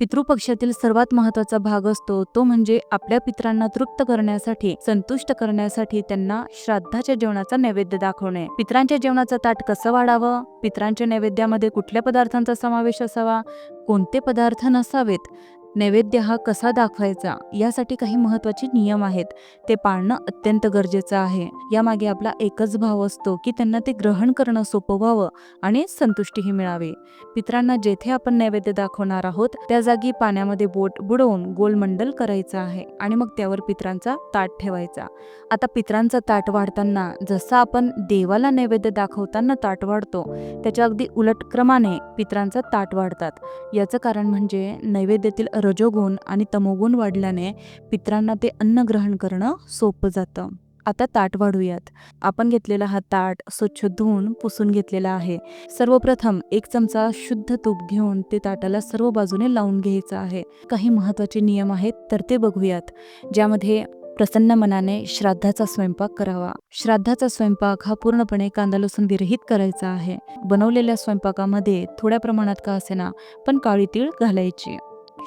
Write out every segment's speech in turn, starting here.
पितृपक्षातील सर्वात महत्त्वाचा भाग असतो तो म्हणजे आपल्या पितरांना तृप्त करण्यासाठी, संतुष्ट करण्यासाठी त्यांना श्राद्धाच्या जेवणाचा नैवेद्य दाखवणे. पितरांच्या जेवणाचं ताट कसं वाढावं, पितरांच्या नैवेद्यामध्ये कुठल्या पदार्थांचा समावेश असावा, कोणते पदार्थ नसावेत, नैवेद्य हा कसा दाखवायचा, यासाठी काही महत्त्वाचे नियम आहेत. ते पाळणं अत्यंत गरजेचं आहे. यामागे आपला एकच भाव असतो की त्यांना ते ग्रहण करणं सोपं व्हावं आणि संतुष्टीही मिळावी. पितरांना जेथे आपण नैवेद्य दाखवणार आहोत त्या जागी पाण्यामध्ये बोट बुडवून गोलमंडल करायचं आहे आणि मग त्यावर पितरांचा ताट ठेवायचा. आता पितरांचं ताट वाढताना जसं आपण देवाला नैवेद्य दाखवताना ताट वाढतो त्याच्या अगदी उलट क्रमाने पितरांचं ताट वाढतात. याचं कारण म्हणजे नैवेद्यातील रजोगुण आणि तमोगुण वाढल्याने पितरांना ते अन्न ग्रहण करणं सोपं जातं. आता ताट वाढूयात. आपण घेतलेला हा ताट स्वच्छ धुवून पुसून घेतलेला आहे. सर्वप्रथम 1 चमचा शुद्ध तूप घेऊन ते ताटाला सर्व बाजूने लावून घ्यायचं आहे. काही महत्त्वाचे नियम आहेत तर ते बघूयात, ज्यामध्ये प्रसन्न मनाने श्राद्धाचा स्वयंपाक करावा. श्राद्धाचा स्वयंपाक हा पूर्णपणे कांदा लसूण विरहित करायचा आहे. बनवलेल्या स्वयंपाकामध्ये थोड्या प्रमाणात का असेना पण काळी तीळ घालायची.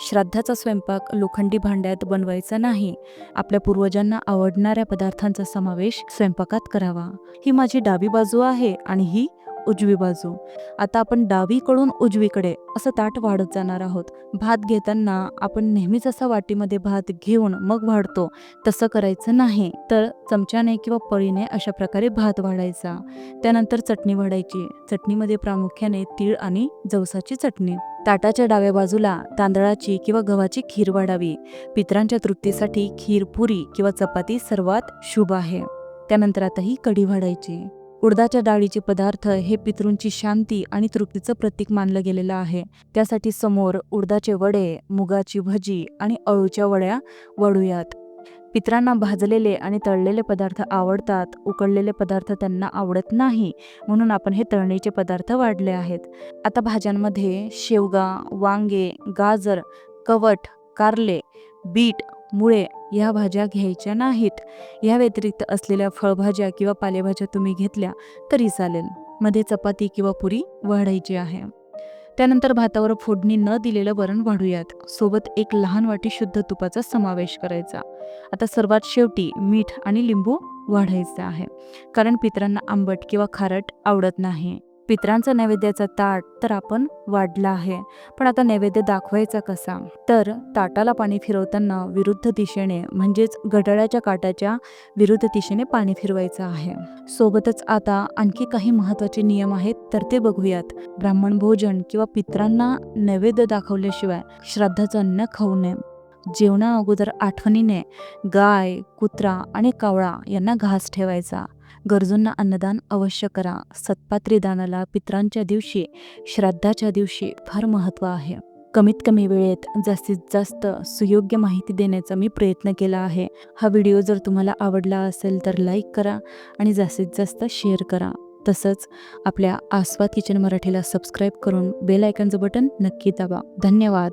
श्राद्धाचा स्वयंपाक लोखंडी भांड्यात बनवायचा नाही. आपल्या पूर्वजांना आवडणाऱ्या पदार्थांचा समावेश स्वयंपाकात करावा. ही माझी डावी बाजू आहे आणि ही उजवी बाजू. आता आपण डावीकडून उजवीकडे असं ताट वाढत जाणार आहोत. भात घेताना आपण नेहमीच असा वाटीमध्ये भात घेऊन मग वाढतो तसं करायचं नाही, तर चमच्याने किंवा पळीने अशा प्रकारे भात वाढायचा. त्यानंतर चटणी वाढायची. चटणीमध्ये प्रामुख्याने तीळ आणि जवसाची चटणी. ताटाच्या डाव्या बाजूला तांदळाची किंवा गव्हाची खीर वाढावी. पितरांच्या तृप्तीसाठी खीर, पुरी किंवा चपाती सर्वात शुभ आहे. त्यानंतर आता ही कढी वाढायची. उडदाच्या डाळीचे पदार्थ हे पितृंची शांती आणि तृप्तीचं प्रतीक मानलं गेलेलं आहे. त्यासाठी समोर उडदाचे वडे, मुगाची भजी आणि अळूच्या वड्या वाढूयात. पितरांना भाजलेले आणि तळलेले पदार्थ आवडतात. उकडलेले पदार्थ त्यांना आवडत नाही, म्हणून आपण हे तळणीचे पदार्थ वाढले आहेत. आता भाज्यांमध्ये शेवगा, वांगे, गाजर, कवठ, कारले, बीट, मुळे ह्या भाज्या घ्यायच्या नाहीत. या व्यतिरिक्त असलेल्या फळभाज्या किंवा पालेभाज्या तुम्ही घेतल्या तरी चालेल. मध्ये चपाती किंवा पुरी वाढायची आहे. त्यानंतर भातावर फोडणी न दिलेलं वरण वाढूयात. सोबत 1 लहान वाटी शुद्ध तुपाचा समावेश करायचा. आता सर्वात शेवटी मीठ आणि लिंबू वाढायचं आहे, कारण पितरांना आंबट किंवा खारट आवडत नाही. पितरांचा नैवेद्याचा ताट तर आपण वाढला आहे, पण आता नैवेद्य दाखवायचा कसा? तर ताटाला पाणी फिरवताना विरुद्ध दिशेने म्हणजेच घड्याळाच्या काट्याच्या विरुद्ध दिशेने पाणी फिरवायचं आहे. सोबतच आता आणखी काही महत्त्वाचे नियम आहेत तर ते बघूयात. ब्राह्मण भोजन किंवा पितरांना नैवेद्य दाखवल्याशिवाय श्राद्धाचं अन्न खाऊ नये. जेवणा अगोदर आठवणीने गाय, कुत्रा आणि कावळा यांना घास ठेवायचा. गरजूंना अन्नदान अवश्य करा. सत्पात्री दानाला पितरांच्या दिवशी, श्राद्धाच्या दिवशी फार महत्त्व आहे. कमीत कमी वेळेत जास्तीत जास्त सुयोग्य माहिती देण्याचा मी प्रयत्न केला आहे. हा व्हिडिओ जर तुम्हाला आवडला असेल तर लाईक करा आणि जास्तीत जास्त शेअर करा. तसंच आपल्या आस्वाद किचन मराठीला सबस्क्राईब करून बेल आयकॉनचं बटन नक्की दाबा. धन्यवाद.